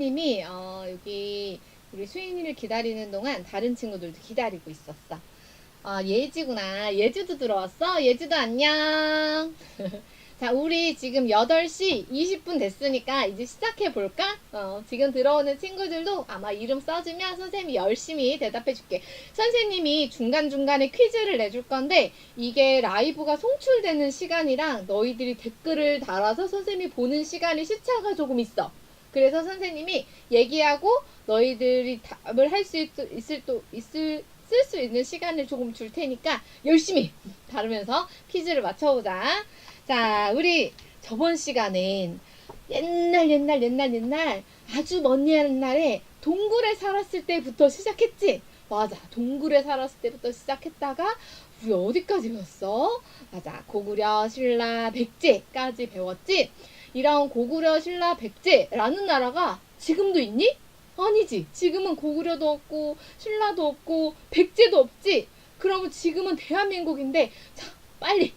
님이 여기 우리 수인이를 기다리는 동안 다른 친구들도 기다리고 있었어. 예지구나. 예주도 들어왔어? 예주도 안녕. 자, 우리 지금 8시 20분 됐으니까 이제 시작해 볼까? 지금 들어오는 친구들도 아마 이름 써주면 선생님이 열심히 대답해 줄게. 선생님이 중간중간에 퀴즈를 내줄 건데 이게 라이브가 송출되는 시간이랑 너희들이 댓글을 달아서 선생님이 보는 시간이 시차가 조금 있어. 그래서 선생님이 얘기하고 너희들이 답을 할 수 쓸 수 있는 시간을 조금 줄 테니까 열심히 다루면서 퀴즈를 맞춰보자. 자, 우리 저번 시간엔 옛날 아주 먼 옛날에 동굴에 살았을 때부터 시작했지? 맞아. 동굴에 살았을 때부터 시작했다가 우리 어디까지 배웠어? 맞아. 고구려, 신라, 백제까지 배웠지? 이런 고구려, 신라, 백제라는 나라가 지금도 있니? 아니지. 지금은 고구려도 없고 신라도 없고 백제도 없지. 그러면 지금은 대한민국인데 자, 빨리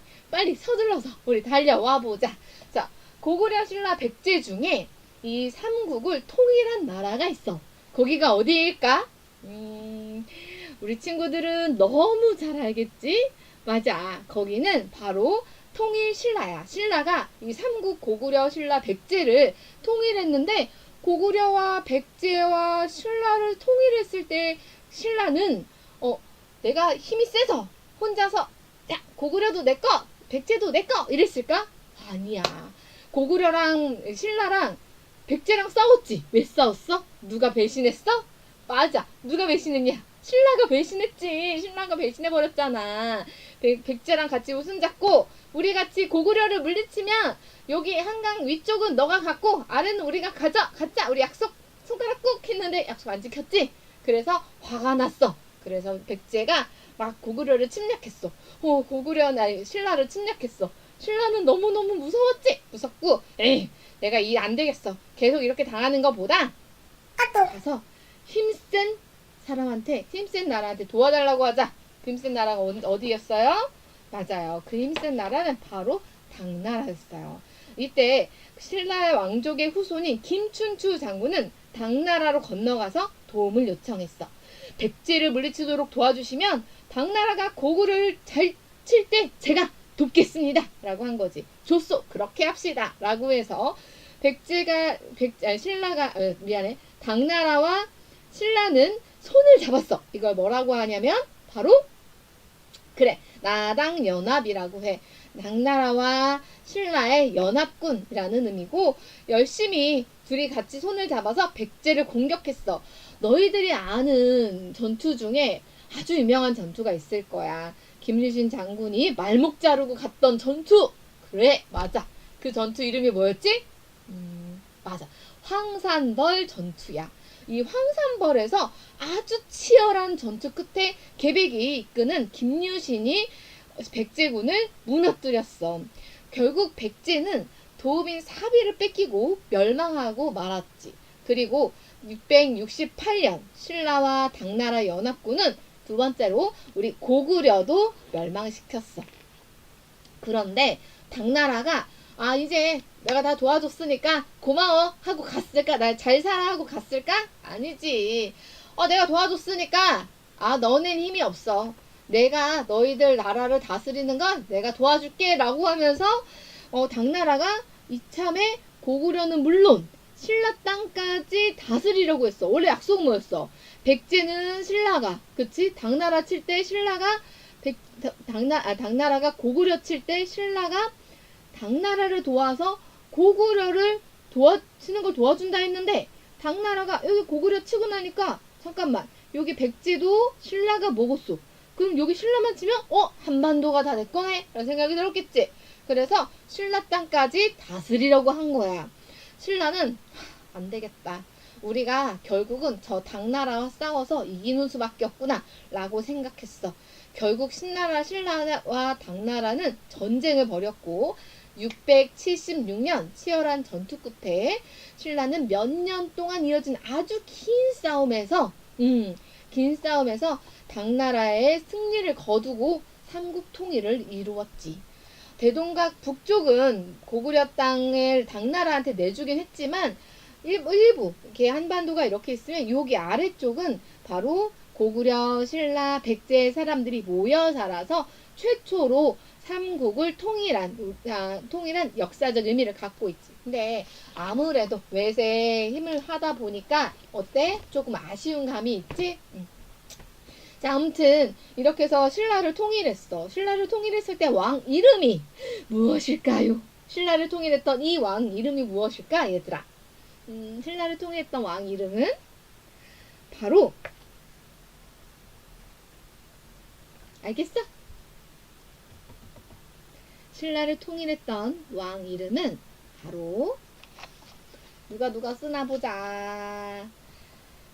서둘러서 우리 달려와 보자. 자, 고구려, 신라, 백제 중에 이 삼국을 통일한 나라가 있어. 거기가 어디일까? 우리 친구들은 너무 잘 알겠지? 맞아. 거기는 바로 통일 신라야. 신라가 이 삼국 고구려, 신라, 백제를 통일했는데 고구려와 백제와 신라를 통일했을 때 신라는 내가 힘이 세서 혼자서 야, 고구려도 내 거, 백제도 내 거 이랬을까? 아니야. 고구려랑 신라랑 백제랑 싸웠지. 왜 싸웠어? 누가 배신했어? 맞아. 누가 배신했냐? 신라가 배신했지. 신라가 배신해버렸잖아. 백제랑 같이 웃음 잡고 우리 같이 고구려를 물리치면 여기 한강 위쪽은 너가 갖고 아래는 우리가 가자. 우리 약속 손가락 꾹 했는데 약속 안 지켰지? 그래서 화가 났어. 그래서 백제가 막 고구려를 침략했어. 신라를 침략했어. 신라는 너무너무 무서웠지? 무섭고 에이 내가 이 안 되겠어. 계속 이렇게 당하는 것보다 가서 힘센 사람한테 힘센 나라한테 도와달라고 하자. 그 힘센 나라가 어디였어요? 맞아요. 그 힘센 나라는 바로 당나라였어요. 이때 신라 왕족의 후손인 김춘추 장군은 당나라로 건너가서 도움을 요청했어. 백제를 물리치도록 도와주시면 당나라가 고구려를 잘 칠 때 제가 돕겠습니다. 라고 한 거지. 좋소. 그렇게 합시다. 라고 해서 당나라와 신라는 손을 잡았어. 이걸 뭐라고 하냐면 바로 그래. 나당연합이라고 해. 당나라와 신라의 연합군이라는 의미고 열심히 둘이 같이 손을 잡아서 백제를 공격했어. 너희들이 아는 전투 중에 아주 유명한 전투가 있을 거야. 김유신 장군이 말목 자르고 갔던 전투. 그래, 맞아. 그 전투 이름이 뭐였지? 맞아. 황산벌 전투야. 이 황산벌에서 아주 치열한 전투 끝에 계백이 이끄는 김유신이 백제군을 무너뜨렸어. 결국 백제는 도읍인 사비를 뺏기고 멸망하고 말았지. 그리고 668년 신라와 당나라 연합군은 두 번째로 우리 고구려도 멸망시켰어. 그런데 당나라가 이제 내가 다 도와줬으니까 고마워 하고 갔을까? 날 잘 살아 하고 갔을까? 아니지. 내가 도와줬으니까 너넨 힘이 없어. 내가 너희들 나라를 다스리는 건 내가 도와줄게 라고 하면서 당나라가 이참에 고구려는 물론 신라 땅까지 다스리려고 했어. 원래 약속은 뭐였어? 백제는 신라가 그치? 당나라 칠 때 신라가 당나라가 고구려 칠 때 신라가 당나라를 도와서 고구려를 치는 걸 도와준다 했는데 당나라가 여기 고구려 치고 나니까 잠깐만 여기 백제도 신라가 먹었어. 그럼 여기 신라만 치면 한반도가 다 내 거네 라는 생각이 들었겠지. 그래서 신라 땅까지 다스리려고 한 거야. 신라는 안 되겠다. 우리가 결국은 저 당나라와 싸워서 이기는 수밖에 없구나 라고 생각했어. 결국 신라와 당나라는 전쟁을 벌였고 676년 치열한 전투 끝에 신라는 몇 년 동안 이어진 아주 긴 싸움에서 당나라의 승리를 거두고 삼국 통일을 이루었지. 대동각 북쪽은 고구려 땅을 당나라한테 내주긴 했지만 일부 이렇게 한반도가 이렇게 있으면 여기 아래쪽은 바로 고구려, 신라, 백제 사람들이 모여 살아서 최초로 삼국을 통일한 역사적 의미를 갖고 있지. 근데 아무래도 외세의 힘을 하다 보니까 어때? 조금 아쉬운 감이 있지? 자, 아무튼 이렇게 해서 신라를 통일했어. 신라를 통일했을 때 왕 이름이 무엇일까요? 신라를 통일했던 이 왕 이름이 무엇일까, 얘들아? 신라를 통일했던 왕 이름은 바로 알겠어? 신라를 통일했던 왕 이름은 바로 누가 쓰나 보자.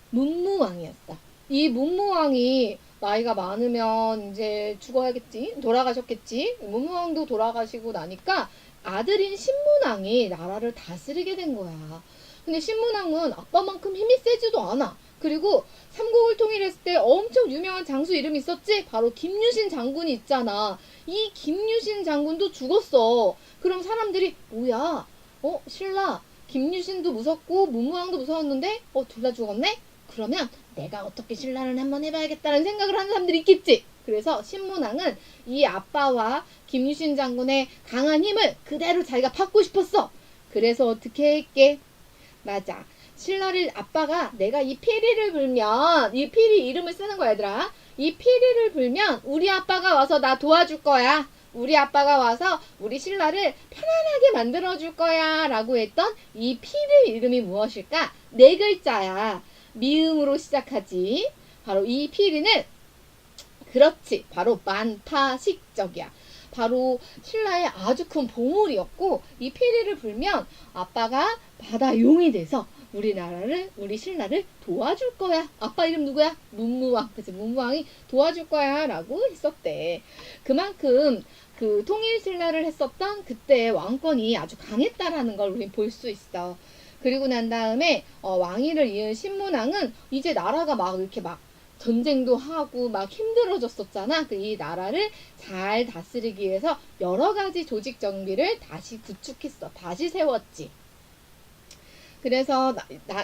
문무왕이었어. 이 문무왕이 나이가 많으면 이제 죽어야겠지. 돌아가셨겠지. 문무왕도 돌아가시고 나니까 아들인 신문왕이 나라를 다스리게 된 거야. 근데 신문왕은 아빠만큼 힘이 세지도 않아. 그리고 삼국을 통일했을 때 엄청 유명한 장수 이름이 있었지? 바로 김유신 장군이 있잖아. 이 김유신 장군도 죽었어. 그럼 사람들이 뭐야? 신라 김유신도 무섭고 문무왕도 무서웠는데 둘 다 죽었네? 그러면 내가 어떻게 신라를 한번 해봐야겠다는 생각을 하는 사람들이 있겠지. 그래서 신문왕은 이 아빠와 김유신 장군의 강한 힘을 그대로 자기가 받고 싶었어. 그래서 어떻게 했게? 맞아. 신라를 아빠가 내가 이 피리를 불면 이 피리 이름을 쓰는 거야, 얘들아. 이 피리를 불면 우리 아빠가 와서 나 도와줄 거야. 우리 아빠가 와서 우리 신라를 편안하게 만들어줄 거야 라고 했던 이 피리 이름이 무엇일까? 네 글자야. 미음으로 시작하지. 바로 이 피리는 그렇지. 바로 만파식적이야. 바로 신라의 아주 큰 보물이었고 이 피리를 불면 아빠가 바다 용이 돼서 우리 신라를 도와줄 거야. 아빠 이름 누구야? 문무왕. 그치? 문무왕이 도와줄 거야 라고 했었대. 그만큼 그 통일 신라를 했었던 그때의 왕권이 아주 강했다라는 걸 우린 볼 수 있어. 그리고 난 다음에 왕위를 이은 신문왕은 이제 나라가 막 이렇게 막 전쟁도 하고 막 힘들어졌었잖아. 이 나라를 잘 다스리기 위해서 여러 가지 조직 정비를 다시 구축했어. 다시 세웠지. 그래서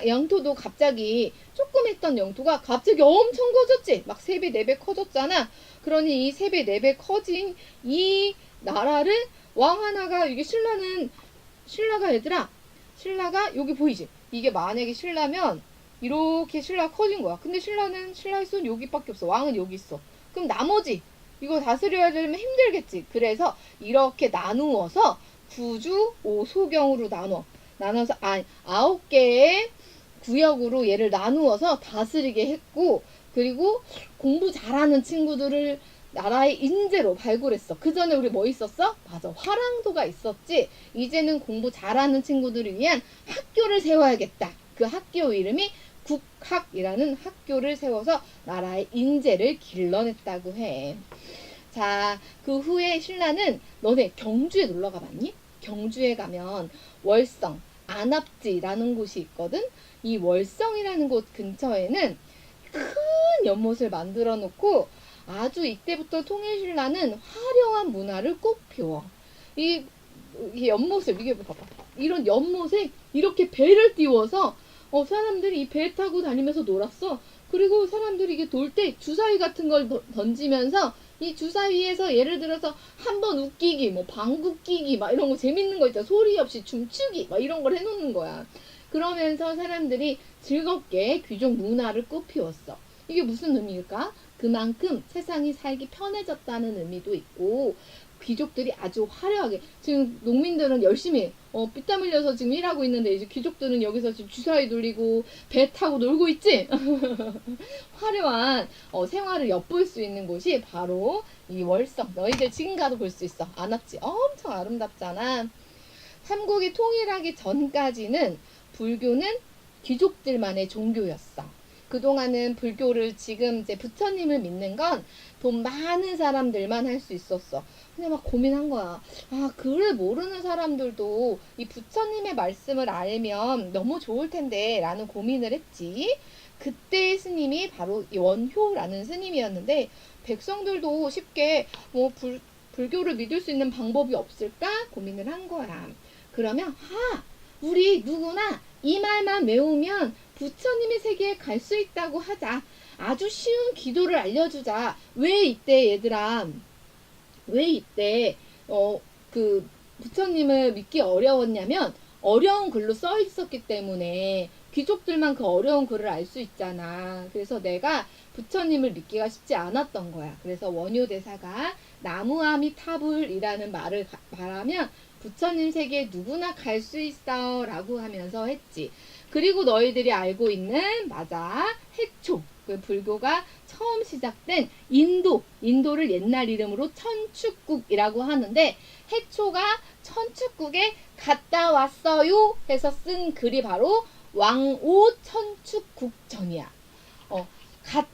영토도 갑자기 조금 했던 영토가 갑자기 엄청 커졌지. 막 3배, 4배 커졌잖아. 그러니 이 3배, 4배 커진 이 나라를 왕 하나가 이게 신라가 얘들아. 신라가 여기 보이지? 이게 만약에 신라면 이렇게 신라가 커진 거야. 근데 신라의 손 여기밖에 없어. 왕은 여기 있어. 그럼 나머지 이거 다스려야 되면 힘들겠지. 그래서 이렇게 나누어서 구주 오소경으로 나눠서 9개의 구역으로 얘를 나누어서 다스리게 했고, 그리고 공부 잘하는 친구들을 나라의 인재로 발굴했어. 그 전에 우리 뭐 있었어? 맞아, 화랑도가 있었지. 이제는 공부 잘하는 친구들을 위한 학교를 세워야겠다. 그 학교 이름이 국학이라는 학교를 세워서 나라의 인재를 길러냈다고 해. 자, 그 후에 신라는 너네 경주에 놀러 가봤니? 경주에 가면 월성, 안압지라는 곳이 있거든. 이 월성이라는 곳 근처에는 큰 연못을 만들어 놓고 아주 이때부터 통일신라는 화려한 문화를 꽃피워. 이 연못을 이게 봐봐. 이런 연못에 이렇게 배를 띄워서 사람들이 이 배 타고 다니면서 놀았어. 그리고 사람들이 이게 돌 때 주사위 같은 걸 던지면서 이 주사위에서 예를 들어서 한 번 웃기기, 뭐 방구 끼기, 막 이런 거 재밌는 거 있잖아. 소리 없이 춤추기, 막 이런 걸 해놓는 거야. 그러면서 사람들이 즐겁게 귀족 문화를 꽃피웠어. 이게 무슨 의미일까? 그만큼 세상이 살기 편해졌다는 의미도 있고, 귀족들이 아주 화려하게, 지금 농민들은 열심히 삐땀 흘려서 지금 일하고 있는데 이제 귀족들은 여기서 지금 주사위 돌리고 배 타고 놀고 있지. 화려한 생활을 엿볼 수 있는 곳이 바로 이 월성. 너희들 지금 가도 볼 수 있어. 안압지 엄청 아름답잖아. 삼국이 통일하기 전까지는 불교는 귀족들만의 종교였어. 그동안은 불교를 지금 이제 부처님을 믿는 건 돈 많은 사람들만 할 수 있었어. 근데 막 고민한 거야. 글을 모르는 사람들도 이 부처님의 말씀을 알면 너무 좋을 텐데 라는 고민을 했지. 그때 스님이 바로 원효라는 스님이었는데, 백성들도 쉽게 불교를 믿을 수 있는 방법이 없을까 고민을 한 거야. 그러면 우리 누구나 이 말만 외우면 부처님의 세계에 갈 수 있다고 하자. 아주 쉬운 기도를 알려주자. 왜 이때 얘들아, 왜 이때 그 부처님을 믿기 어려웠냐면 어려운 글로 써 있었기 때문에 귀족들만 그 어려운 글을 알 수 있잖아. 그래서 내가 부처님을 믿기가 쉽지 않았던 거야. 그래서 원효대사가 나무아미타불이라는 말을 말하면 부처님 세계에 누구나 갈 수 있어 라고 하면서 했지. 그리고 너희들이 알고 있는 맞아 해초, 그 불교가 처음 시작된 인도를 옛날 이름으로 천축국이라고 하는데 해초가 천축국에 갔다 왔어요 해서 쓴 글이 바로 왕오천축국전이야.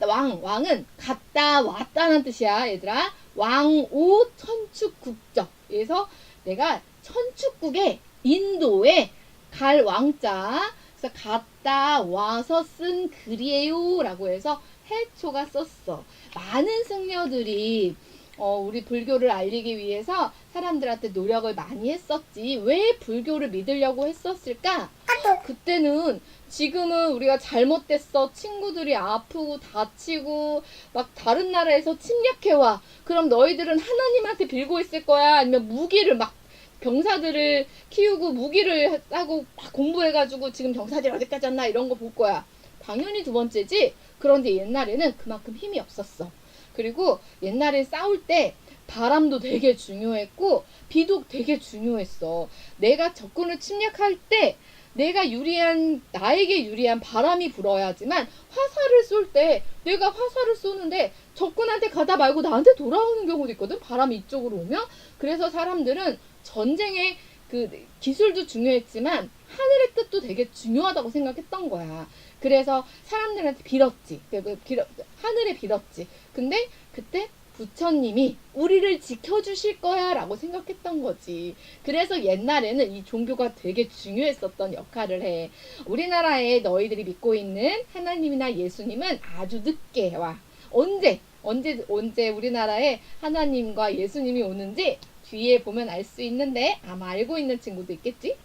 왕은 갔다 왔다는 뜻이야, 얘들아. 왕오천축국전. 그래서 내가 천축국에 인도에 갈 왕자, 그래서 갔다 와서 쓴 글이에요 라고 해서 해초가 썼어. 많은 승려들이 우리 불교를 알리기 위해서 사람들한테 노력을 많이 했었지. 왜 불교를 믿으려고 했었을까? 그때는 지금은 우리가 잘못됐어. 친구들이 아프고 다치고 막 다른 나라에서 침략해와. 그럼 너희들은 하나님한테 빌고 있을 거야? 아니면 무기를 막 병사들을 키우고 무기를 하고 막 공부해가지고 지금 병사들이 어디까지 왔나 이런 거 볼 거야. 당연히 두 번째지. 그런데 옛날에는 그만큼 힘이 없었어. 그리고 옛날에 싸울 때 바람도 되게 중요했고 비도 되게 중요했어. 내가 적군을 침략할 때 나에게 유리한 바람이 불어야지만 화살을 쏠 때 내가 화살을 쏘는데 적군한테 가다 말고 나한테 돌아오는 경우도 있거든. 바람이 이쪽으로 오면. 그래서 사람들은 전쟁의 그 기술도 중요했지만 하늘의 뜻도 되게 중요하다고 생각했던 거야. 그래서 사람들한테 빌었지. 하늘에 빌었지. 근데 그때 부처님이 우리를 지켜주실 거야 라고 생각했던 거지. 그래서 옛날에는 이 종교가 되게 중요했었던 역할을 해. 우리나라에 너희들이 믿고 있는 하나님이나 예수님은 아주 늦게 와. 언제 우리나라에 하나님과 예수님이 오는지 뒤에 보면 알 수 있는데 아마 알고 있는 친구도 있겠지?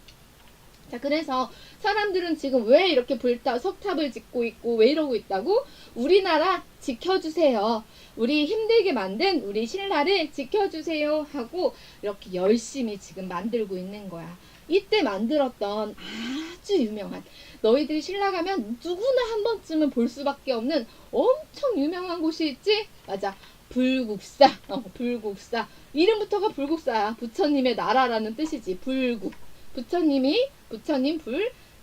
자, 그래서 사람들은 지금 왜 이렇게 석탑을 짓고 있고 왜 이러고 있다고? 우리나라 지켜주세요. 우리 힘들게 만든 우리 신라를 지켜주세요 하고 이렇게 열심히 지금 만들고 있는 거야. 이때 만들었던 아주 유명한, 너희들이 신라 가면 누구나 한 번쯤은 볼 수밖에 없는 엄청 유명한 곳이 있지? 맞아. 불국사. 불국사. 이름부터가 불국사야. 부처님의 나라라는 뜻이지. 불국. 부처님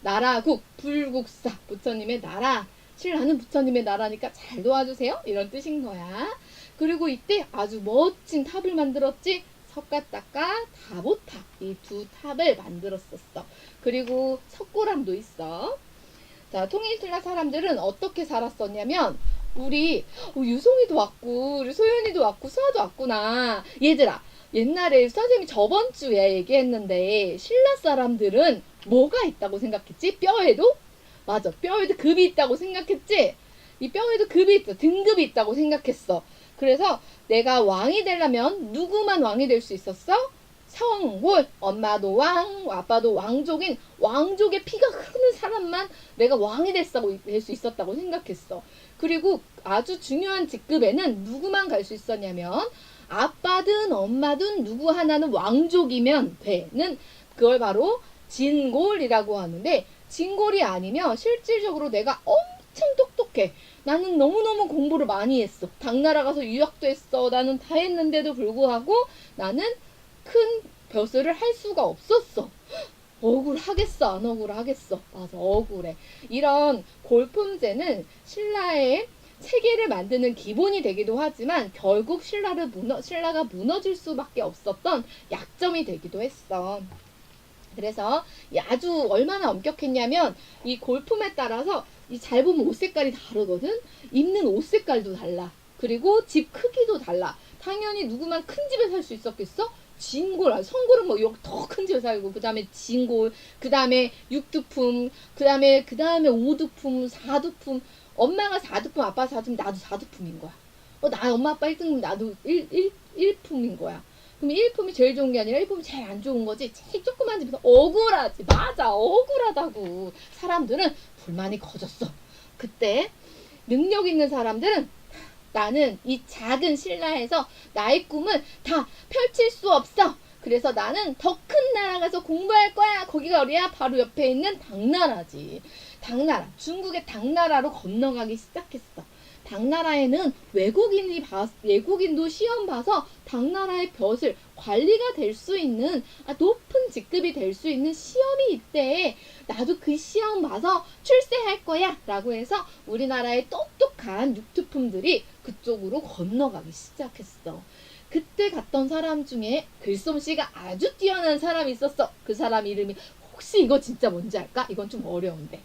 나라국, 불국사, 부처님의 나라. 신라는 부처님의 나라니까 잘 도와주세요. 이런 뜻인 거야. 그리고 이때 아주 멋진 탑을 만들었지. 석가닥가, 다보탑. 이 두 탑을 만들었었어. 그리고 석굴암도 있어. 자, 통일신라 사람들은 어떻게 살았었냐면 우리 유송이도 왔고 우리 소연이도 왔고 수아도 왔구나. 얘들아, 옛날에 선생님이 저번 주에 얘기했는데 신라 사람들은 뭐가 있다고 생각했지? 뼈에도? 맞아. 뼈에도 급이 있다고 생각했지? 이 뼈에도 급이 있어. 등급이 있다고 생각했어. 그래서 내가 왕이 되려면 누구만 왕이 될 수 있었어? 성골. 엄마도 왕, 아빠도 왕족인 왕족의 피가 흐르는 사람만 내가 왕이 될 수 있었다고 생각했어. 그리고 아주 중요한 직급에는 누구만 갈 수 있었냐면 아빠든 엄마든 누구 하나는 왕족이면 되는, 그걸 바로 진골이라고 하는데, 진골이 아니면 실질적으로 내가 엄청 똑똑해. 나는 너무너무 공부를 많이 했어. 당나라 가서 유학도 했어. 나는 다 했는데도 불구하고 나는 큰 벼슬을 할 수가 없었어. 억울하겠어, 안 억울하겠어? 맞아, 억울해. 이런 골품제는 신라의 체계를 만드는 기본이 되기도 하지만 결국 신라가 무너질 수밖에 없었던 약점이 되기도 했어. 그래서 아주 얼마나 엄격했냐면 이 골품에 따라서 잘 보면 옷 색깔이 다르거든. 입는 옷 색깔도 달라. 그리고 집 크기도 달라. 당연히 누구만 큰 집에 살 수 있었겠어? 진골, 성골은 뭐 더 큰 집에 살고, 그 다음에 진골, 그 다음에 육두품, 그 다음에 오두품, 사두품. 엄마가 4두품, 아빠가 4두품, 나도 4두품인 거야. 나 엄마 아빠 1등이면 나도 1품인 거야. 그럼 일품이 제일 좋은 게 아니라 일품이 제일 안 좋은 거지. 제일 조그만 집에서 억울하지. 맞아, 억울하다고. 사람들은 불만이 커졌어. 그때 능력 있는 사람들은 나는 이 작은 신라에서 나의 꿈을 다 펼칠 수 없어. 그래서 나는 더 큰 나라 가서 공부할 거야. 거기가 어디야? 바로 옆에 있는 당나라지. 당나라. 중국의 당나라로 건너가기 시작했어. 당나라에는 외국인도 시험 봐서 당나라의 벼슬, 관리가 될 수 있는 높은 직급이 될 수 있는 시험이 있대. 나도 그 시험 봐서 출세할 거야 라고 해서 우리나라의 똑똑한 육투품들이 그쪽으로 건너가기 시작했어. 그때 갔던 사람 중에 글솜씨가 아주 뛰어난 사람이 있었어. 그 사람 이름이 혹시 이거 진짜 뭔지 알까? 이건 좀 어려운데.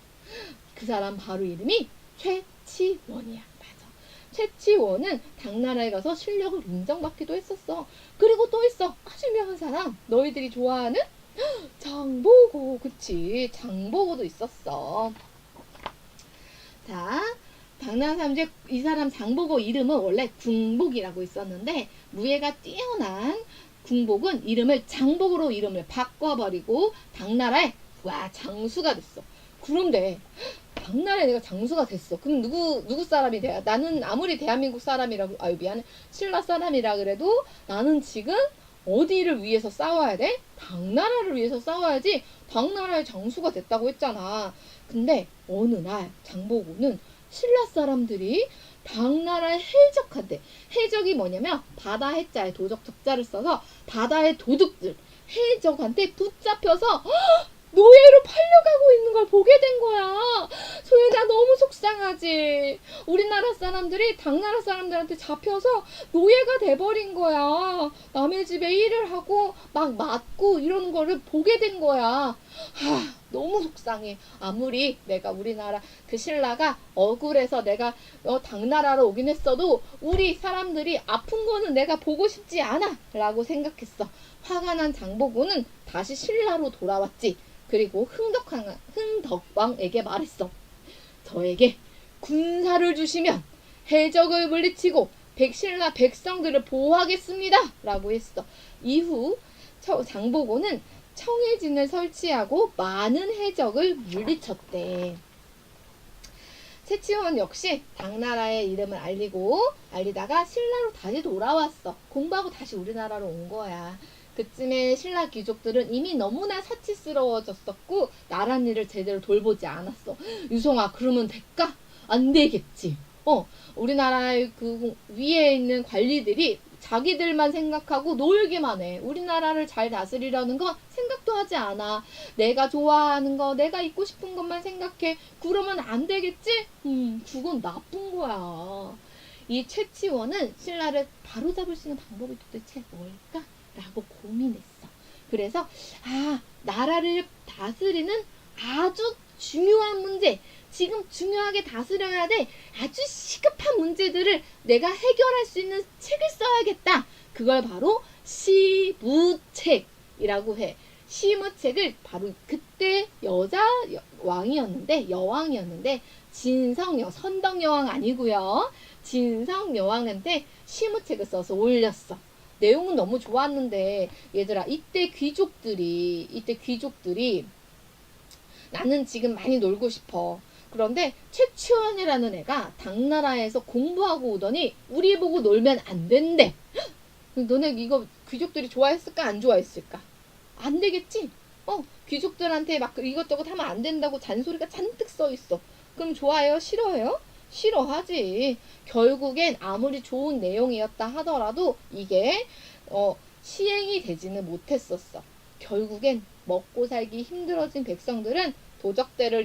그 사람 바로 이름이 최치원이야. 맞아. 최치원은 당나라에 가서 실력을 인정받기도 했었어. 그리고 또 있어. 아주 유명한 사람. 너희들이 좋아하는 장보고. 그치. 장보고도 있었어. 자, 당나라 사람 중에 이 사람 장보고 이름은 원래 궁복이라고 있었는데 무예가 뛰어난 궁복은 이름을 장복으로 이름을 바꿔버리고 당나라의 장수가 됐어. 그런데 당나라에 내가 장수가 됐어. 그럼 누구 사람이 돼야? 나는 아무리 대한민국 사람이라고 미안해. 신라 사람이라 그래도 나는 지금 어디를 위해서 싸워야 돼? 당나라를 위해서 싸워야지. 당나라의 장수가 됐다고 했잖아. 근데 어느 날 장보고는 신라 사람들이 당나라의 해적한테, 해적이 뭐냐면 바다 해자에 도적 적자를 써서 바다의 도둑들 해적한테 붙잡혀서 노예로 팔려가고 있는 걸 보게 된 거야. 소연아, 너무 속상하지. 우리나라 사람들이 당나라 사람들한테 잡혀서 노예가 돼버린 거야. 남의 집에 일을 하고 막 맞고 이러는 거를 보게 된 거야. 너무 속상해. 아무리 내가 우리나라 그 신라가 억울해서 내가 당나라로 오긴 했어도 우리 사람들이 아픈 거는 내가 보고 싶지 않아 라고 생각했어. 화가 난 장보고는 다시 신라로 돌아왔지. 그리고 흥덕왕에게 말했어. 저에게 군사를 주시면 해적을 물리치고 신라 백성들을 보호하겠습니다 라고 했어. 이후 장보고는 청해진을 설치하고 많은 해적을 물리쳤대. 최치원 역시 당나라의 이름을 알리다가 신라로 다시 돌아왔어. 공부하고 다시 우리나라로 온 거야. 그쯤에 신라 귀족들은 이미 너무나 사치스러워졌었고 나란 일을 제대로 돌보지 않았어. 유성아, 그러면 될까? 안 되겠지. 우리나라의 그 위에 있는 관리들이 자기들만 생각하고 놀기만 해. 우리나라를 잘 다스리려는 건 생각도 하지 않아. 내가 좋아하는 거, 내가 입고 싶은 것만 생각해. 그러면 안 되겠지? 그건 나쁜 거야. 이 최치원은 신라를 바로잡을 수 있는 방법이 도대체 뭘까? 라고 고민했어. 그래서 나라를 다스리는 아주 중요한 문제, 지금 중요하게 다스려야 돼. 아주 시급한 문제들을 내가 해결할 수 있는 책을 써야겠다. 그걸 바로 시무책이라고 해. 시무책을 바로 그때 여왕이었는데 선덕여왕 아니고요. 진성여왕한테 시무책을 써서 올렸어. 내용은 너무 좋았는데 얘들아, 이때 귀족들이 나는 지금 많이 놀고 싶어. 그런데 최치원이라는 애가 당나라에서 공부하고 오더니 우리 보고 놀면 안 된대. 너네 이거 귀족들이 좋아했을까 안 좋아했을까? 안 되겠지? 귀족들한테 막 이것저것 하면 안 된다고 잔소리가 잔뜩 써 있어. 그럼 좋아해요? 싫어해요? 싫어하지. 결국엔 아무리 좋은 내용이었다 하더라도 이게 시행이 되지는 못했었어. 결국엔 먹고 살기 힘들어진 백성들은 도적대를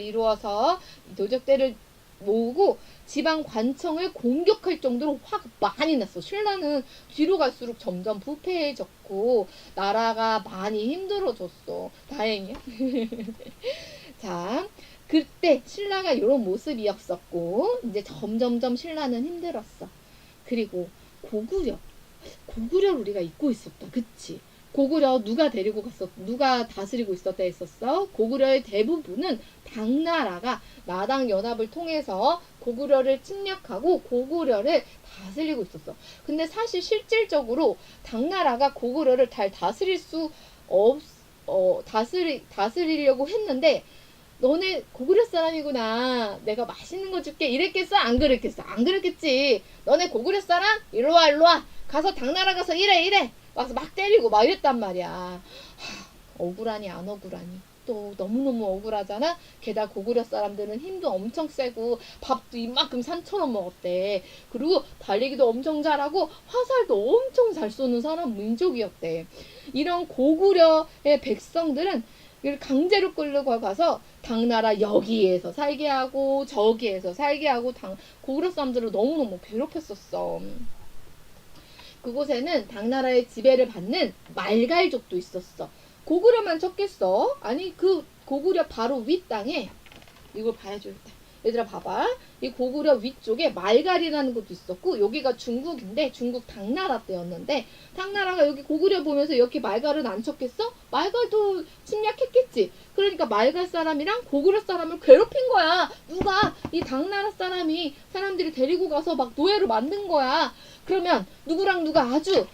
모으고 지방 관청을 공격할 정도로 화가 많이 났어. 신라는 뒤로 갈수록 점점 부패해졌고 나라가 많이 힘들어졌어. 다행이야. 자, 그때 신라가 이런 모습이었었고 이제 점점점 신라는 힘들었어. 그리고 고구려 우리가 잊고 있었다. 그치? 고구려 누가 데리고 갔었, 누가 다스리고 있었다 했었어? 고구려의 대부분은 당나라가 나당 연합을 통해서 고구려를 침략하고 고구려를 다스리고 있었어. 근데 사실 실질적으로 당나라가 고구려를 잘 다스릴 수 다스리려고 했는데, 너네 고구려 사람이구나, 내가 맛있는 거 줄게, 이랬겠어? 안 그랬겠어? 안 그랬겠지. 너네 고구려 사람? 일로와, 일로와. 가서 당나라 가서 이래. 와서 막 때리고 막 이랬단 말이야. 억울하니 안 억울하니? 또 너무너무 억울하잖아. 게다가 고구려 사람들은 힘도 엄청 세고 밥도 이만큼 산처럼 먹었대. 그리고 달리기도 엄청 잘하고 화살도 엄청 잘 쏘는 사람 민족이었대. 이런 고구려의 백성들은 강제로 끌고 가서 당나라 여기에서 살게 하고 저기에서 살게 하고 고구려 사람들을 너무너무 괴롭혔었어. 그곳에는 당나라의 지배를 받는 말갈족도 있었어. 고구려만 쳤겠어? 아니, 그 고구려 바로 윗땅에, 이걸 봐야겠다. 얘들아 봐봐. 이 고구려 위쪽에 말갈이라는 것도 있었고, 여기가 중국인데 중국 당나라 때였는데, 당나라가 여기 고구려 보면서 이렇게 말갈은 안 쳤겠어? 말갈도 침략했겠지. 그러니까 말갈 사람이랑 고구려 사람을 괴롭힌 거야. 누가? 이 당나라 사람들이 데리고 가서 막 노예로 만든 거야. 그러면 누구랑 누가 아주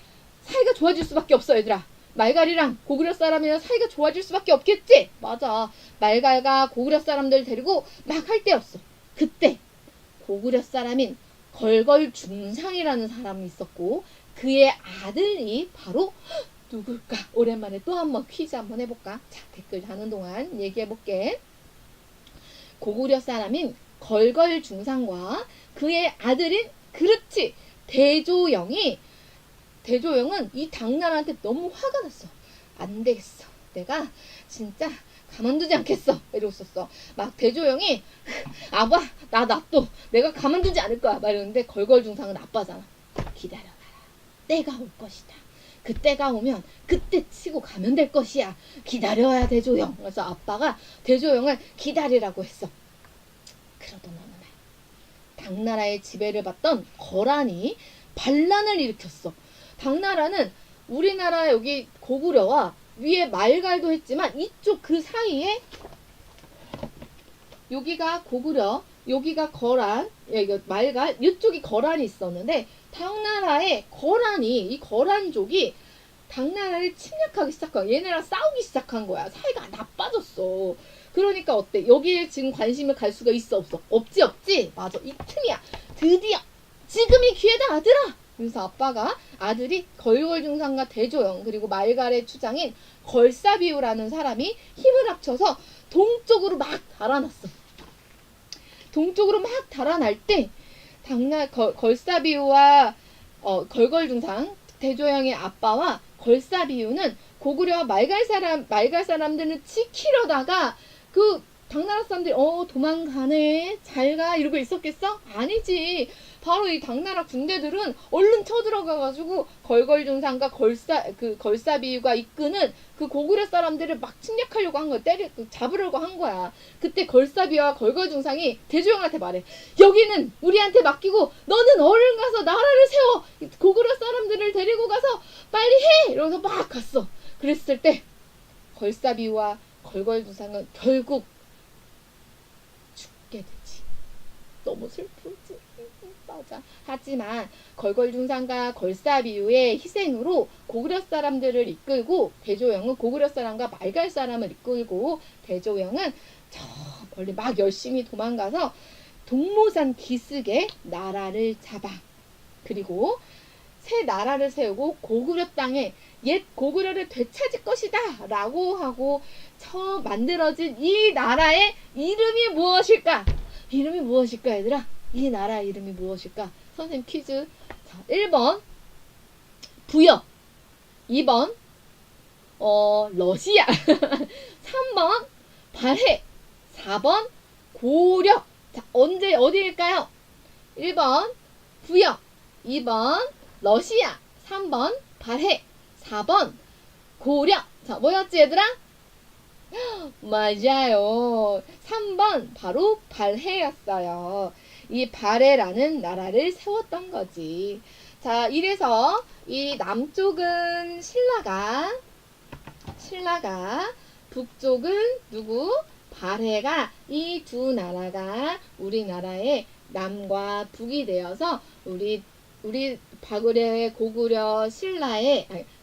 사이가 좋아질 수밖에 없어, 얘들아. 말갈이랑 고구려 사람이랑 사이가 좋아질 수밖에 없겠지? 맞아. 말갈과 고구려 사람들 데리고 막 할 때였어. 그때 고구려 사람인 걸걸중상이라는 사람이 있었고, 그의 아들이 바로 누굴까? 오랜만에 또 한번 퀴즈 한번 해볼까? 자, 댓글 다는 동안 얘기해볼게. 고구려 사람인 걸걸중상과 그의 아들인, 그렇지, 대조영은 이 당나라한테 너무 화가 났어. 안 되겠어. 내가 진짜 가만두지 않겠어. 이러고 있었어. 막 대조영이 아빠 나 놔둬. 내가 가만두지 않을 거야. 막 이러는데 걸걸중상은 아빠잖아. 기다려봐라. 때가 올 것이다. 그때가 오면 그때 치고 가면 될 것이야. 기다려야 대조영. 그래서 아빠가 대조영을 기다리라고 했어. 그러던 어느 날 당나라의 지배를 받던 거란이 반란을 일으켰어. 당나라는 우리나라 여기 고구려와 위에 말갈도 했지만 이쪽 그 사이에 여기가 고구려, 여기가 거란, 이거 말갈, 이쪽이 거란이 있었는데, 당나라의 이 거란족이 당나라를 침략하기 시작한 거야. 얘네랑 싸우기 시작한 거야. 사이가 나빠졌어. 그러니까 어때? 여기에 지금 관심을 갈 수가 있어, 없어? 없지. 맞아. 이 틈이야. 드디어 지금이 기회다, 아들아. 그래서 아빠가 아들이 걸걸중상과 대조영, 그리고 말갈의 추장인 걸사비우라는 사람이 힘을 합쳐서 동쪽으로 막 달아났어. 동쪽으로 막 달아날 때 걸사비우와 걸걸중상, 대조영의 아빠와 걸사비우는 고구려와 말갈 사람들을 지키려다가 그 당나라 사람들이 도망가네, 잘가, 이러고 있었겠어? 아니지. 바로 이 당나라 군대들은 얼른 쳐들어가가지고 걸걸중상과 걸사비유가 이끄는 그 고구려 사람들을 막 침략하려고 한 거야. 잡으려고 한 거야. 그때 걸사비와 걸걸중상이 대조영한테 말해. 여기는 우리한테 맡기고 너는 얼른 가서 나라를 세워. 고구려 사람들을 데리고 가서 빨리 해. 이러면서 막 갔어. 그랬을 때 걸사비와 걸걸중상은 결국 죽게 되지. 너무 슬프지. 맞아. 하지만 걸걸중상과 걸사비유의 희생으로 고구려 사람들을 이끌고, 대조영은 고구려 사람과 말갈 사람을 이끌고, 대조영은 저 멀리 막 열심히 도망가서 동모산 기슭에 나라를 잡아. 그리고 새 나라를 세우고 고구려 땅에 옛 고구려를 되찾을 것이다 라고 하고 처음 만들어진 이 나라의 이름이 무엇일까? 이름이 무엇일까, 얘들아? 이 나라의 이름이 무엇일까? 선생님 퀴즈. 자, 1번 부여, 2번 러시아, 3번 발해, 4번 고려. 자, 어디일까요? 1번 부여, 2번 러시아, 3번 발해, 4번 고려. 자, 뭐였지, 얘들아? 맞아요. 3번 바로 발해였어요. 이 발해라는 나라를 세웠던 거지. 자, 이래서 이 남쪽은 신라가 신라가, 북쪽은 누구? 발해가. 이 두 나라가 우리나라의 남과 북이 되어서 우리 고구려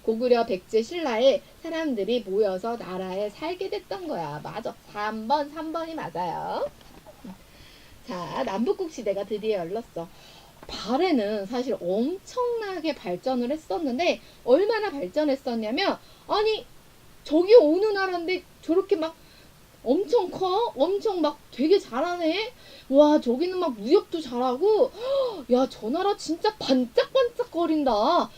고구려 백제 신라의 사람들이 모여서 나라에 살게 됐던 거야. 맞아. 3번이 맞아요. 자, 남북국 시대가 드디어 열렸어. 발해는 사실 엄청나게 발전을 했었는데 얼마나 발전했었냐면, 아니 저기 어느 나라인데 저렇게 막 엄청 커? 엄청 막 되게 잘하네? 와, 저기는 막 무역도 잘하고, 야, 저 나라 진짜 반짝반짝거린다.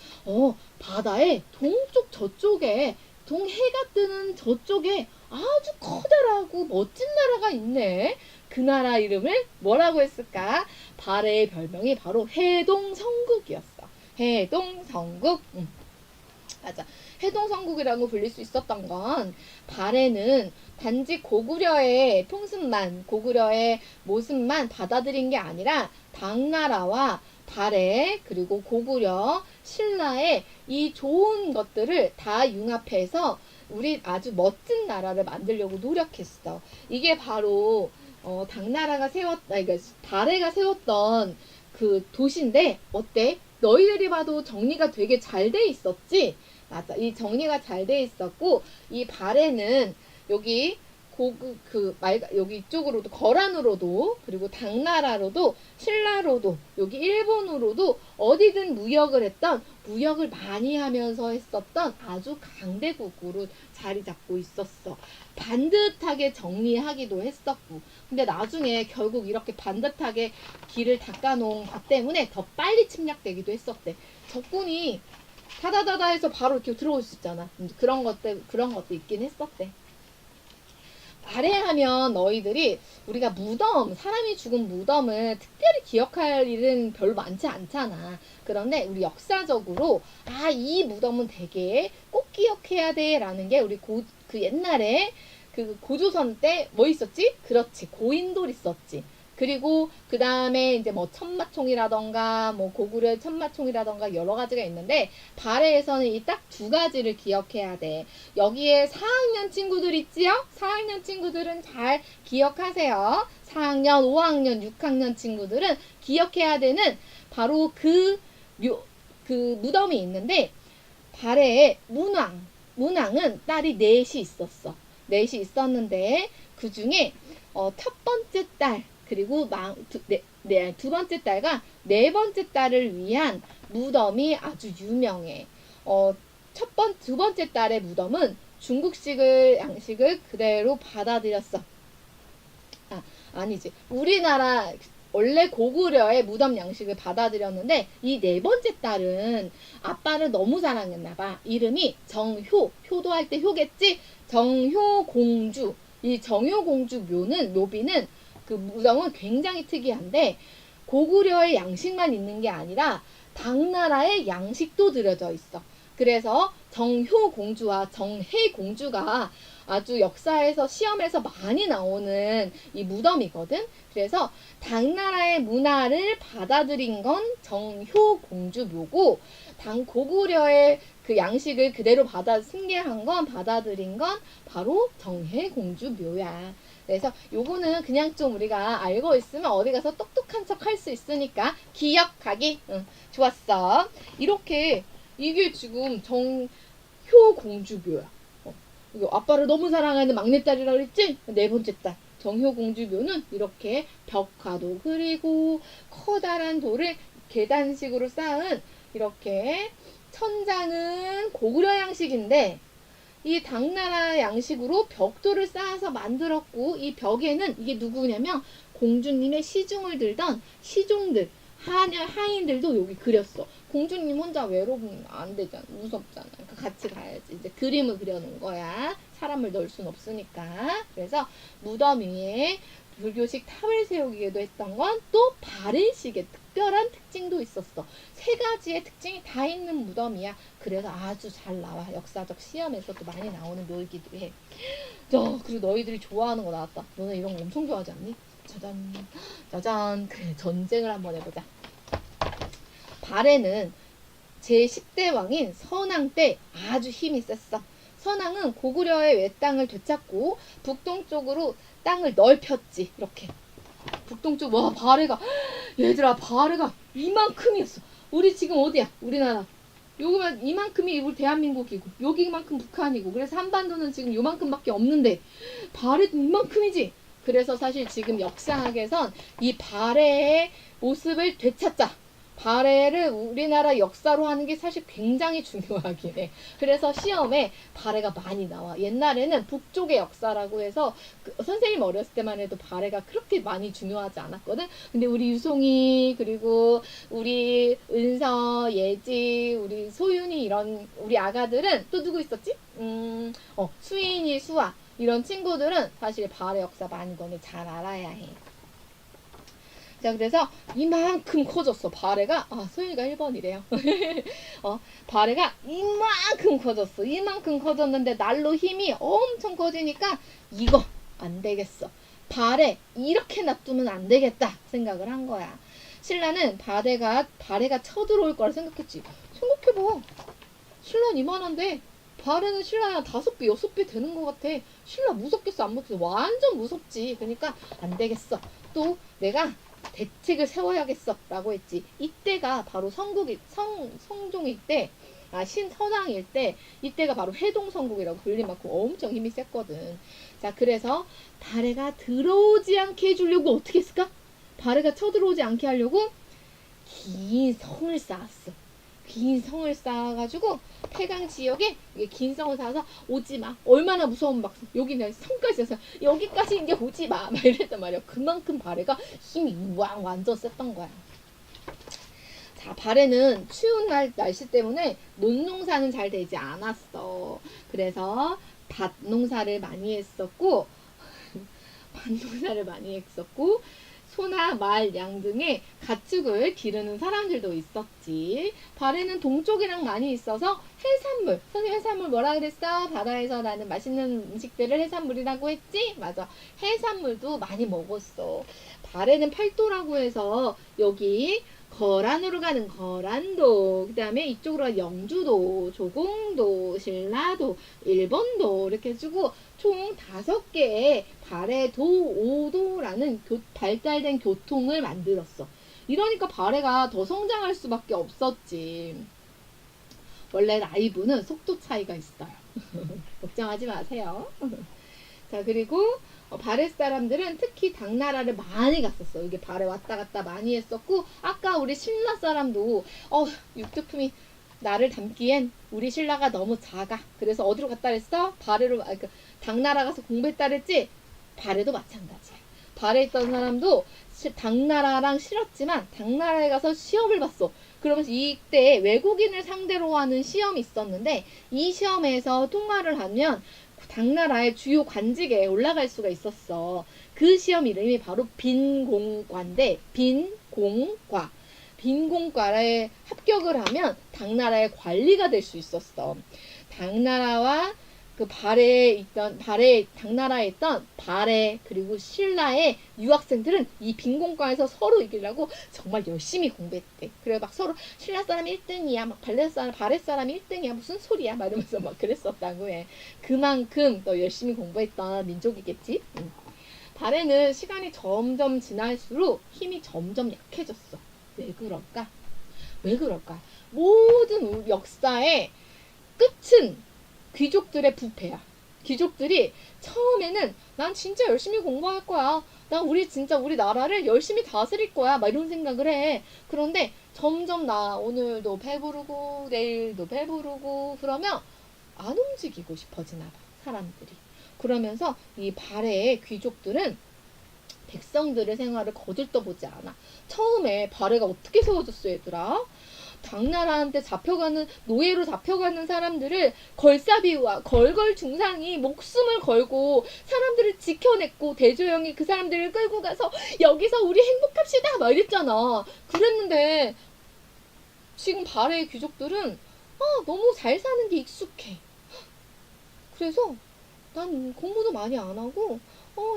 바다의 동쪽 저쪽에, 동해가 뜨는 저쪽에 아주 커다랗고 멋진 나라가 있네. 그 나라 이름을 뭐라고 했을까? 발해의 별명이 바로 해동성국이었어. 해동성국. 맞아. 해동성국이라고 불릴 수 있었던 건, 발해는 단지 고구려의 풍습만, 고구려의 모습만 받아들인 게 아니라 당나라와 발해, 그리고 고구려, 신라의 이 좋은 것들을 다 융합해서 우리 아주 멋진 나라를 만들려고 노력했어. 이게 바로 당나라가 발해가 세웠던 그 도시인데, 어때? 너희들이 봐도 정리가 되게 잘 돼 있었지? 맞아. 이 정리가 잘 돼 있었고, 이 발해는 여기 여기 이쪽으로도, 거란으로도, 그리고 당나라로도, 신라로도, 여기 일본으로도 어디든 무역을 많이 하면서 했었던 아주 강대국으로 자리 잡고 있었어. 반듯하게 정리하기도 했었고. 근데 나중에 결국 이렇게 반듯하게 길을 닦아놓은 것 때문에 더 빨리 침략되기도 했었대. 적군이 다다다다 해서 바로 이렇게 들어올 수 있잖아. 그런 것도 있긴 했었대. 발해하면 너희들이, 우리가 사람이 죽은 무덤을 특별히 기억할 일은 별로 많지 않잖아. 그런데 우리 역사적으로, 이 무덤은 되게 꼭 기억해야 돼 라는 게, 우리 그 옛날에 그 고조선 때 뭐 있었지? 그렇지, 고인돌 있었지. 그리고 그 다음에 이제 뭐 천마총이라던가 뭐 고구려의 천마총이라던가 여러 가지가 있는데, 발해에서는 이 딱 두 가지를 기억해야 돼. 여기에 4학년 친구들 있지요? 4학년 친구들은 잘 기억하세요. 4학년, 5학년, 6학년 친구들은 기억해야 되는 바로 그 무덤이 있는데, 발해에 문왕은 딸이 넷이 있었어. 넷이 있었는데 그 중에 첫 번째 딸, 그리고 두 번째 딸과 네 번째 딸을 위한 무덤이 아주 유명해. 두 번째 딸의 무덤은 중국식 양식을 그대로 받아들였어. 아니지. 우리나라 원래 고구려의 무덤 양식을 받아들였는데, 이 네 번째 딸은 아빠를 너무 사랑했나 봐. 이름이 정효, 효도 할 때 효겠지? 정효공주. 이 정효공주 묘비는 그 무덤은 굉장히 특이한데, 고구려의 양식만 있는 게 아니라 당나라의 양식도 들여져 있어. 그래서 정효공주와 정혜공주가 아주 역사에서 시험에서 많이 나오는 이 무덤이거든. 그래서 당나라의 문화를 받아들인 건 정효공주묘고, 고구려의 그 양식을 그대로 받아들인 건 바로 정혜공주묘야. 그래서 요거는 그냥 좀 우리가 알고 있으면 어디 가서 똑똑한 척 할 수 있으니까 기억하기. 좋았어. 이게 지금 정효공주묘야. 아빠를 너무 사랑하는 막내딸이라고 그랬지? 네 번째 딸 정효공주묘는 이렇게 벽화도 그리고 커다란 돌을 계단식으로 쌓은, 이렇게 천장은 고구려 양식인데 이 당나라 양식으로 벽돌을 쌓아서 만들었고, 이 벽에는 이게 누구냐면 공주님의 시중을 들던 시종들, 하인들도 여기 그렸어. 공주님 혼자 외로우면 안 되잖아. 무섭잖아. 그러니까 같이 가야지. 이제 그림을 그려놓은 거야. 사람을 넣을 순 없으니까. 그래서 무덤 위에 불교식 탑을 세우기도 했던 건 또 발해식의 특별한 특징도 있었어. 세 가지의 특징이 다 있는 무덤이야. 그래서 아주 잘 나와. 역사적 시험에서도 많이 나오는 묘이기도 해. 그리고 너희들이 좋아하는 거 나왔다. 너네 이런 거 엄청 좋아하지 않니? 짜잔, 짜잔. 그래, 전쟁을 한번 해보자. 발해는 제10대 왕인 선왕 때 아주 힘이 셌어. 선왕은 고구려의 외땅을 되찾고 북동쪽으로 땅을 넓혔지. 이렇게 북동쪽. 와, 바레가, 얘들아, 바레가 이만큼이었어. 우리 지금 어디야? 우리나라 요거만 이만큼이 우리 대한민국이고 여기만큼 북한이고, 그래서 한반도는 지금 요만큼밖에 없는데 바레도 이만큼이지. 그래서 사실 지금 역사학에선 이 바레의 모습을 되찾자, 바레를 우리나라 역사로 하는 게 사실 굉장히 중요하긴 해. 그래서 시험에 바레가 많이 나와. 옛날에는 북쪽의 역사라고 해서 선생님 어렸을 때만 해도 바레가 그렇게 많이 중요하지 않았거든. 근데 우리 유송이, 그리고 우리 은서, 예지, 우리 소윤이, 이런 우리 아가들은 또 누구 있었지? 수인이, 수아, 이런 친구들은 사실 바레 역사 많이 너네 잘 알아야 해. 자, 그래서 이만큼 커졌어. 바레가, 소윤이가 1번이래요. 바레가 이만큼 커졌어. 이만큼 커졌는데 날로 힘이 엄청 커지니까 이거 안 되겠어. 바레 이렇게 놔두면 안 되겠다 생각을 한 거야. 신라는 바레가 쳐들어올 거라 생각했지. 생각해봐. 신라는 이만한데 바레는 신라야 한 5배, 6배 되는 것 같아. 신라 무섭겠어, 안 무섭겠어? 완전 무섭지. 그러니까 안 되겠어. 또 내가 대책을 세워야겠어 라고 했지. 이때가 바로 성종일 때, 신선왕일 때, 이때가 바로 해동성국이라고 불릴 만큼 엄청 힘이 셌거든. 자, 그래서 바레가 들어오지 않게 해주려고 어떻게 했을까? 바레가 쳐들어오지 않게 하려고 긴 성을 쌓았어. 긴 성을 쌓아가지고 폐강 지역에 긴 성을 쌓아서 오지마. 얼마나 무서운, 막 여기는 성까지 해서 여기까지 이제 오지마 막 이랬단 말이야. 그만큼 바레가 힘이 완전 셌던 거야. 자, 바레는 추운 날씨 때문에 논농사는 잘 되지 않았어. 그래서 밭 농사를 많이 했었고 소나 말, 양 등의 가축을 기르는 사람들도 있었지. 바레는 동쪽이랑 많이 있어서 해산물, 선생님 해산물 뭐라 그랬어? 바다에서 나는 맛있는 음식들을 해산물이라고 했지? 맞아. 해산물도 많이 먹었어. 바레는 팔도라고 해서 여기 거란으로 가는 거란도, 그 다음에 이쪽으로 가는 영주도, 조공도, 신라도, 일본도 이렇게 해주고 총 5개의 바레도, 오도라는 발달된 교통을 만들었어. 이러니까 바레가 더 성장할 수밖에 없었지. 원래 라이브는 속도 차이가 있어요. 걱정하지 마세요. 자, 그리고 바레 사람들은 특히 당나라를 많이 갔었어. 이게 바레 왔다 갔다 많이 했었고, 아까 우리 신라 사람도 육두품이 나를 담기엔 우리 신라가 너무 작아. 그래서 어디로 갔다 그랬어? 바레로, 당나라 가서 공부했다 그랬지? 바레도 마찬가지야. 바레에 있던 사람도 당나라랑 싫었지만 당나라에 가서 시험을 봤어. 그러면서 이때 외국인을 상대로 하는 시험이 있었는데, 이 시험에서 통과를 하면 당나라의 주요 관직에 올라갈 수가 있었어. 그 시험 이름이 바로 빈공과인데, 빈공과에 합격을 하면 당나라의 관리가 될 수 있었어. 당나라와 그 당나라에 있던 바레 그리고 신라의 유학생들은 이 빈공과에서 서로 이기려고 정말 열심히 공부했대. 그래 막 서로 신라 사람 1등이야, 막 바레 사람 1등이야, 무슨 소리야, 막 이러면서 막 그랬었다고 해. 그만큼 더 열심히 공부했던 민족이겠지. 바레는 시간이 점점 지날수록 힘이 점점 약해졌어. 왜 그럴까? 모든 역사의 끝은 귀족들의 부패야. 귀족들이 처음에는 난 진짜 열심히 공부할 거야, 난 우리 나라를 열심히 다스릴 거야, 막 이런 생각을 해. 그런데 점점 나 오늘도 배부르고 내일도 배부르고 그러면 안 움직이고 싶어지나 봐, 사람들이. 그러면서 이 바레의 귀족들은 백성들의 생활을 거들떠보지 않아. 처음에 바레가 어떻게 세워졌어, 얘들아? 당나라한테 노예로 잡혀가는 사람들을 걸사비와 걸걸중상이 목숨을 걸고 사람들을 지켜냈고, 대조영이 그 사람들을 끌고 가서 여기서 우리 행복합시다 막 이랬잖아. 그랬는데 지금 바레의 귀족들은 너무 잘 사는 게 익숙해. 그래서 난 공부도 많이 안 하고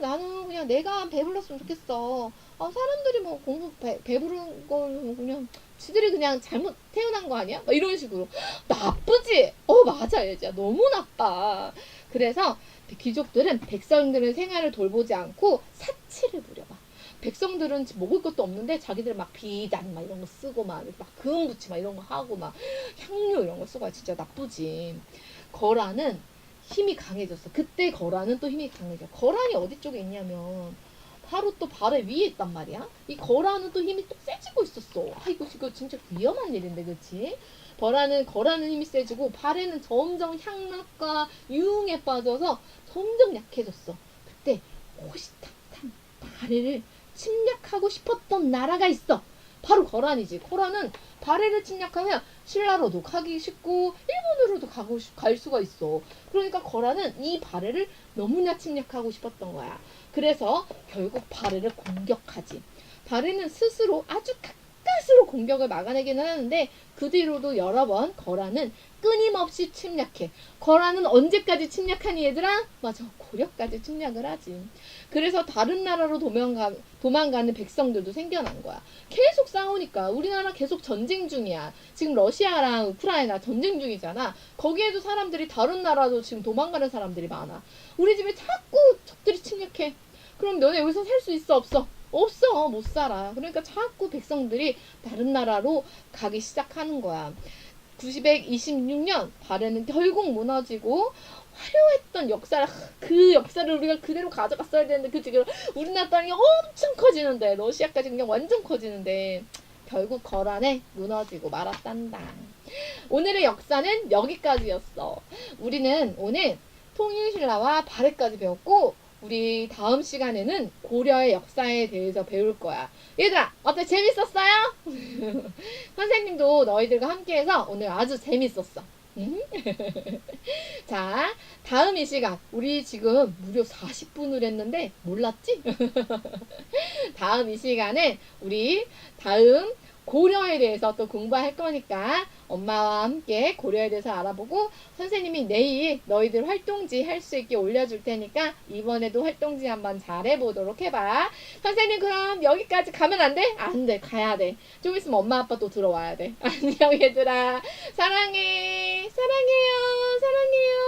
나는 그냥 내가 배불렀으면 좋겠어. 사람들이 뭐 공부 배부른 걸 그냥 지들이 그냥 잘못 태어난 거 아니야? 막 이런 식으로. 나쁘지? 맞아, 얘지야. 너무 나빠. 그래서 귀족들은 백성들의 생활을 돌보지 않고 사치를 부려봐. 백성들은 먹을 것도 없는데 자기들 막 비단 막 이런 거 쓰고 막 금은 부치 막 이런 거 하고 막 향료 이런 거 쓰고 진짜 나쁘지. 거란은 힘이 강해졌어. 그때 거란은 또 힘이 강해져. 거란이 어디 쪽에 있냐면 바로 또 발의 위에 있단 말이야. 이 거란은 또 힘이 또 세지고 있었어. 이거 진짜 위험한 일인데, 그치? 거란은 힘이 세지고 발에는 점점 향락과 유흥에 빠져서 점점 약해졌어. 그때 호시탐탐 발해를 침략하고 싶었던 나라가 있어. 바로 거란이지. 거란은 발해를 침략하면 신라로도 가기 쉽고 일본으로도 갈 수가 있어. 그러니까 거란은 이 발해를 너무나 침략하고 싶었던 거야. 그래서 결국 발해를 공격하지. 발해는 스스로 아주 가까스로 공격을 막아내기는 하는데 그 뒤로도 여러 번 거란은 끊임없이 침략해. 거란은 언제까지 침략하니 얘들아? 맞아, 고려까지 침략을 하지. 그래서 다른 나라로 도망가는 백성들도 생겨난 거야. 계속 싸우니까. 우리나라 계속 전쟁 중이야. 지금 러시아랑 우크라이나 전쟁 중이잖아. 거기에도 사람들이 다른 나라도 지금 도망가는 사람들이 많아. 우리 집에 자꾸 적들이 침략해. 그럼 너네 여기서 살 수 있어, 없어? 없어, 못 살아. 그러니까 자꾸 백성들이 다른 나라로 가기 시작하는 거야. 926년 발해는 결국 무너지고 화려했던 그 역사를 우리가 그대로 가져갔어야 되는데 그 지금 우리나라 땅이 엄청 커지는데 러시아까지 그냥 완전 커지는데 결국 거란에 무너지고 말았단다. 오늘의 역사는 여기까지였어. 우리는 오늘 통일신라와 발해까지 배웠고 우리 다음 시간에는 고려의 역사에 대해서 배울 거야. 얘들아, 어때? 재밌었어요? 선생님도 너희들과 함께해서 오늘 아주 재밌었어. 자, 다음 이 시간 우리 지금 무려 40분을 했는데 몰랐지? 다음 이 시간에 우리 다음 고려에 대해서 또 공부할 거니까 엄마와 함께 고려에 대해서 알아보고 선생님이 내일 너희들 활동지 할 수 있게 올려줄 테니까 이번에도 활동지 한번 잘 해보도록 해봐. 선생님 그럼 여기까지 가면 안 돼? 안 돼. 가야 돼. 좀 있으면 엄마 아빠 또 들어와야 돼. 안녕 얘들아. 사랑해. 사랑해요. 사랑해요.